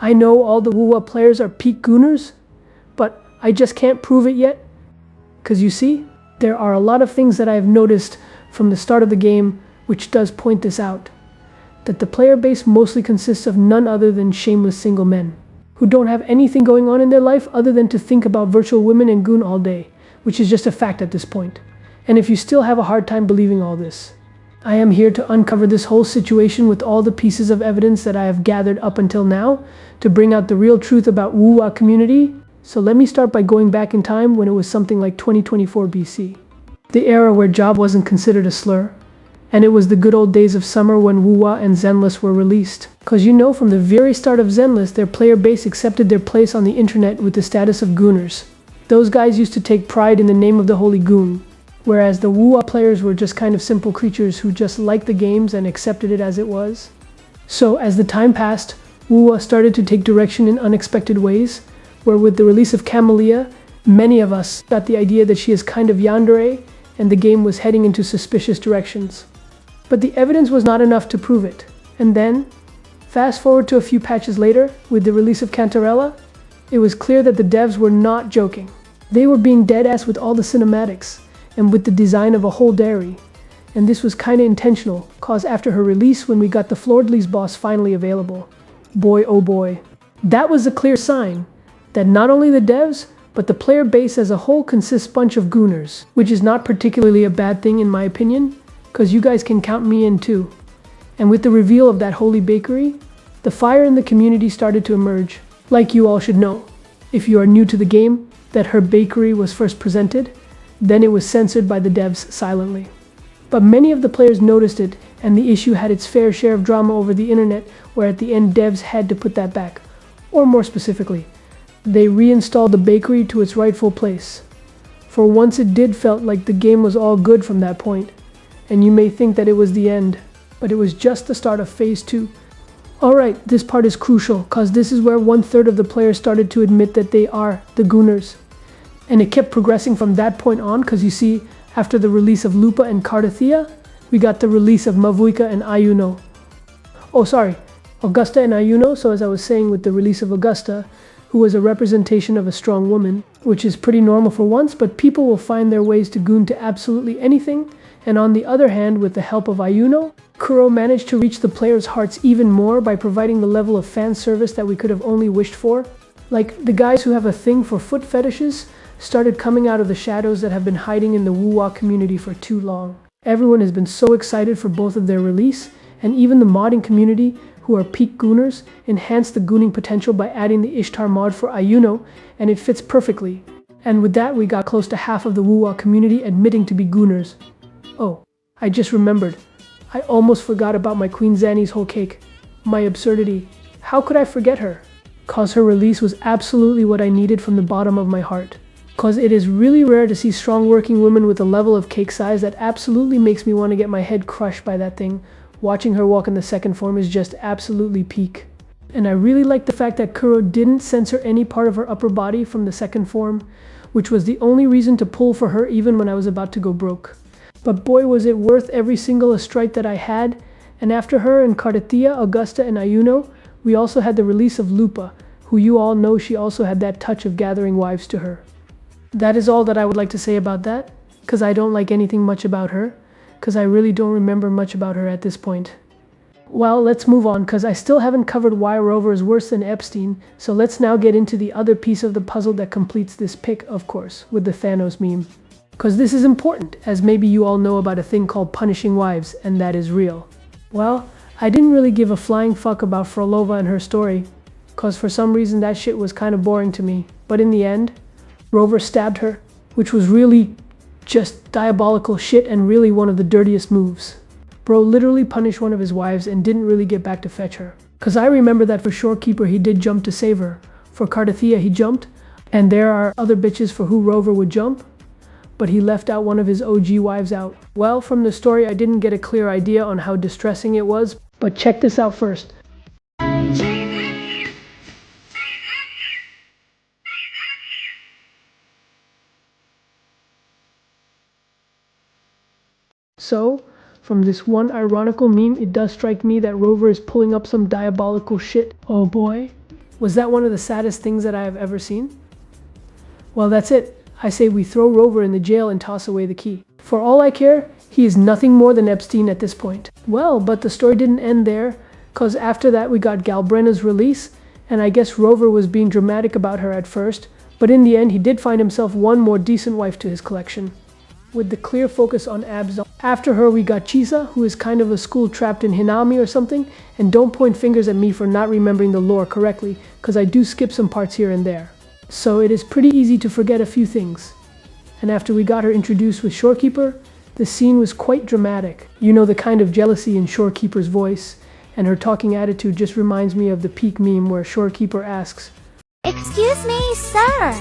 I know all the Wuwa players are peak gooners, but I just can't prove it yet. Cause you see, there are a lot of things that I have noticed from the start of the game which does point this out. That the player base mostly consists of none other than shameless single men, who don't have anything going on in their life other than to think about virtual women and goon all day, which is just a fact at this point. And if you still have a hard time believing all this, I am here to uncover this whole situation with all the pieces of evidence that I have gathered up until now to bring out the real truth about Wuwa community. So let me start by going back in time when it was something like 2024 BC. The era where job wasn't considered a slur, and it was the good old days of summer when Wuwa and Zenless were released. Cause you know, from the very start of Zenless, their player base accepted their place on the internet with the status of gooners. Those guys used to take pride in the name of the holy goon, whereas the Wuwa players were just kind of simple creatures who just liked the games and accepted it as it was. So as the time passed, Wuwa started to take direction in unexpected ways, where with the release of Camellia, many of us got the idea that she is kind of yandere, and the game was heading into suspicious directions. But the evidence was not enough to prove it. And then, fast forward to a few patches later, with the release of Cantarella, it was clear that the devs were not joking. They were being deadass with all the cinematics, and with the design of a whole dairy. And this was kinda intentional, cause after her release when we got the Flordley's boss finally available, boy oh boy, that was a clear sign that not only the devs, but the player base as a whole consists bunch of gooners, which is not particularly a bad thing in my opinion, cause you guys can count me in too. And with the reveal of that holy bakery, the fire in the community started to emerge. Like you all should know, if you are new to the game, that her bakery was first presented, then it was censored by the devs silently. But many of the players noticed it, and the issue had its fair share of drama over the internet, where at the end devs had to put that back. Or more specifically, they reinstalled the bakery to its rightful place. For once it did felt like the game was all good from that point, and you may think that it was the end, but it was just the start of phase 2. Alright, this part is crucial, cause this is where 1/3 of the players started to admit that they are the gooners. And it kept progressing from that point on, cause you see, after the release of Lupa and Cardathia, we got the release of Mavuika and Ayuno. Oh sorry, Augusta and Ayuno, so as I was saying with the release of Augusta, who was a representation of a strong woman, which is pretty normal for once, but people will find their ways to goon to absolutely anything, and on the other hand, with the help of Ayuno, Kuro managed to reach the players' hearts even more by providing the level of fan service that we could have only wished for. Like, the guys who have a thing for foot fetishes started coming out of the shadows that have been hiding in the Wuwa community for too long. Everyone has been so excited for both of their release, and even the modding community, who are peak gooners, enhanced the gooning potential by adding the Ishtar mod for Ayuno, and it fits perfectly. And with that, we got close to half of the Wuwa community admitting to be gooners. Oh, I just remembered. I almost forgot about my Queen Zanny's whole cake. My absurdity. How could I forget her? Cause her release was absolutely what I needed from the bottom of my heart. Cause it is really rare to see strong working women with a level of cake size that absolutely makes me want to get my head crushed by that thing. Watching her walk in the second form is just absolutely peak. And I really like the fact that Kuro didn't censor any part of her upper body from the second form, which was the only reason to pull for her even when I was about to go broke. But boy was it worth every single astrite that I had, and after her and Cardathia, Augusta and Ayuno, we also had the release of Lupa, who you all know she also had that touch of gathering wives to her. That is all that I would like to say about that, cause I don't like anything much about her, cause I really don't remember much about her at this point. Well, let's move on, cause I still haven't covered why Rover is worse than Epstein, so let's now get into the other piece of the puzzle that completes this pick, of course, with the Thanos meme. Cause this is important, as maybe you all know about a thing called punishing wives, and that is real. Well, I didn't really give a flying fuck about Frolova and her story, cause for some reason that shit was kinda boring to me, but in the end, Rover stabbed her, which was really just diabolical shit and really one of the dirtiest moves. Bro literally punished one of his wives and didn't really get back to fetch her. Cause I remember that for Shorekeeper he did jump to save her. For Cardathia he jumped, and there are other bitches for who Rover would jump, but he left out one of his OG wives out. Well, from the story I didn't get a clear idea on how distressing it was, but check this out first. So, from this one ironical meme, it does strike me that Rover is pulling up some diabolical shit. Oh boy. Was that one of the saddest things that I have ever seen? Well, that's it. I say we throw Rover in the jail and toss away the key. For all I care, he is nothing more than Epstein at this point. Well, but the story didn't end there, cause after that we got Galbrena's release, and I guess Rover was being dramatic about her at first, but in the end he did find himself one more decent wife to his collection, with the clear focus on Abs. After her we got Chisa, who is kind of a school trapped in Hinami or something, and don't point fingers at me for not remembering the lore correctly, cause I do skip some parts here and there. So it is pretty easy to forget a few things. And after we got her introduced with Shorekeeper, the scene was quite dramatic. You know, the kind of jealousy in Shorekeeper's voice, and her talking attitude just reminds me of the Peak meme where Shorekeeper asks, "Excuse me, sir.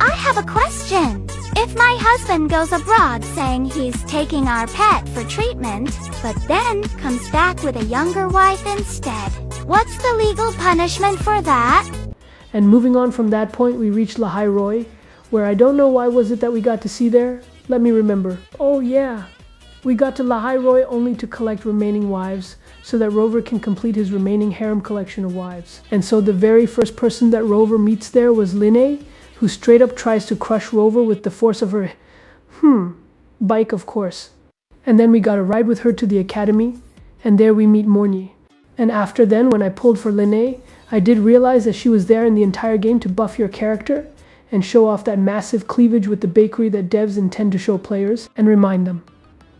I have a question. If my husband goes abroad saying he's taking our pet for treatment, but then comes back with a younger wife instead, what's the legal punishment for that?" And moving on from that point, we reached Lahai Roi, where I don't know why was it that we got to see there. Let me remember. Oh yeah, we got to Lahai Roi only to collect remaining wives, so that Rover can complete his remaining harem collection of wives. And so the very first person that Rover meets there was Linne, who straight up tries to crush Rover with the force of her bike, of course. And then we got a ride with her to the academy, and there we meet Mornye. And after then, when I pulled for Linne, I did realize that she was there in the entire game to buff your character and show off that massive cleavage with the bakery that devs intend to show players, and remind them,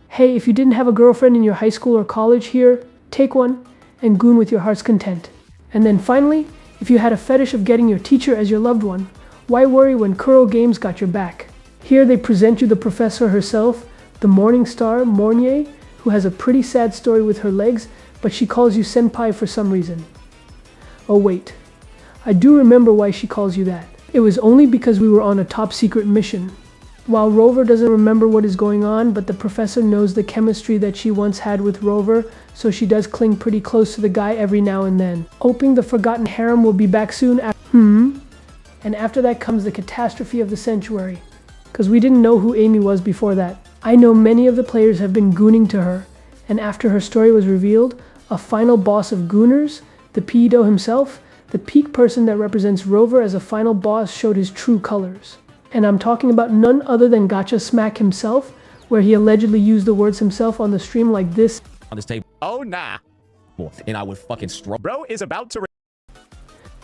hey, if you didn't have a girlfriend in your high school or college here, take one and goon with your heart's content. And then finally, if you had a fetish of getting your teacher as your loved one, why worry when Kuro Games got your back? Here they present you the professor herself, the morning star, Mornye, who has a pretty sad story with her legs, but she calls you senpai for some reason. Oh wait, I do remember why she calls you that. It was only because we were on a top secret mission. While Rover doesn't remember what is going on, but the professor knows the chemistry that she once had with Rover, so she does cling pretty close to the guy every now and then, hoping the forgotten harem will be back soon. And after that comes the catastrophe of the sanctuary, because we didn't know who Amy was before that. I know many of the players have been gooning to her, and after her story was revealed, a final boss of gooners, the Pido himself, the peak person that represents Rover as a final boss, showed his true colors. And I'm talking about none other than Gacha Smack himself, where he allegedly used the words himself on the stream like this. On this table. Oh nah. And I would fucking bro is about to.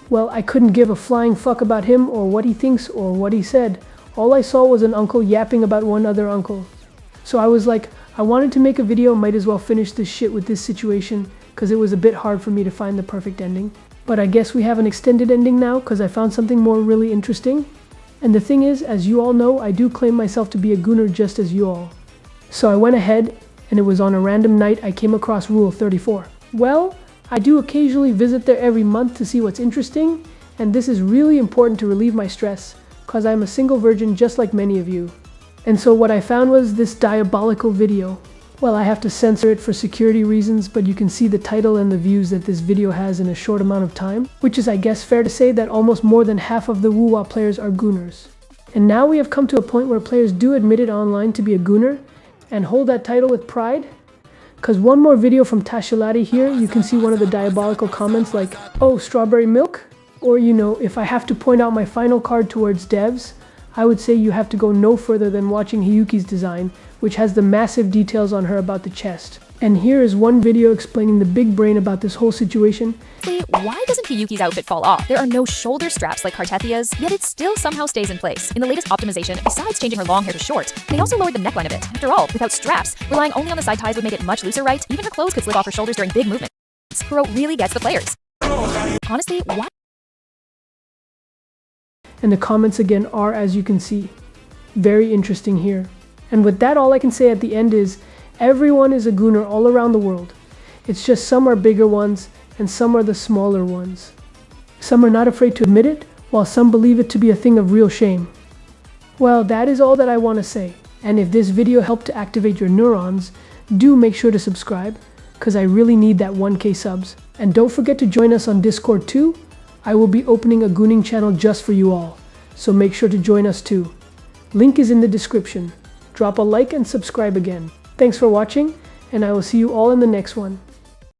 Well, I couldn't give a flying fuck about him or what he thinks or what he said. All I saw was an uncle yapping about one other uncle. So I was like, I wanted to make a video, might as well finish this shit with this situation, because it was a bit hard for me to find the perfect ending. But I guess we have an extended ending now, because I found something more really interesting. And the thing is, as you all know, I do claim myself to be a gooner just as you all. So I went ahead, and it was on a random night I came across Rule 34. Well, I do occasionally visit there every month to see what's interesting, and this is really important to relieve my stress, cause I'm a single virgin just like many of you. And so what I found was this diabolical video. Well, I have to censor it for security reasons, but you can see the title and the views that this video has in a short amount of time, which is, I guess, fair to say that almost more than half of the Wuwa players are gooners. And now we have come to a point where players do admit it online to be a gooner, and hold that title with pride. Cause one more video from Tashilati here, you can see one of the diabolical comments like, oh, strawberry milk? Or, you know, if I have to point out my final card towards devs, I would say you have to go no further than watching Hiyuki's design, which has the massive details on her about the chest. And here is one video explaining the big brain about this whole situation. Why doesn't Hiyuki's outfit fall off? There are no shoulder straps like Cartethia's, yet it still somehow stays in place. In the latest optimization, besides changing her long hair to short, they also lowered the neckline a bit. After all, without straps, relying only on the side ties would make it much looser, right? Even her clothes could slip off her shoulders during big movements. Kuro really gets the players. Honestly, why? And the comments again are, as you can see, very interesting here. And with that, all I can say at the end is, everyone is a gooner all around the world. It's just some are bigger ones, and some are the smaller ones. Some are not afraid to admit it, while some believe it to be a thing of real shame. Well, that is all that I want to say. And if this video helped to activate your neurons, do make sure to subscribe, because I really need that 1K subs. And don't forget to join us on Discord too. I will be opening a gooning channel just for you all, so make sure to join us too. Link is in the description. Drop a like and subscribe again. Thanks for watching, and I will see you all in the next one.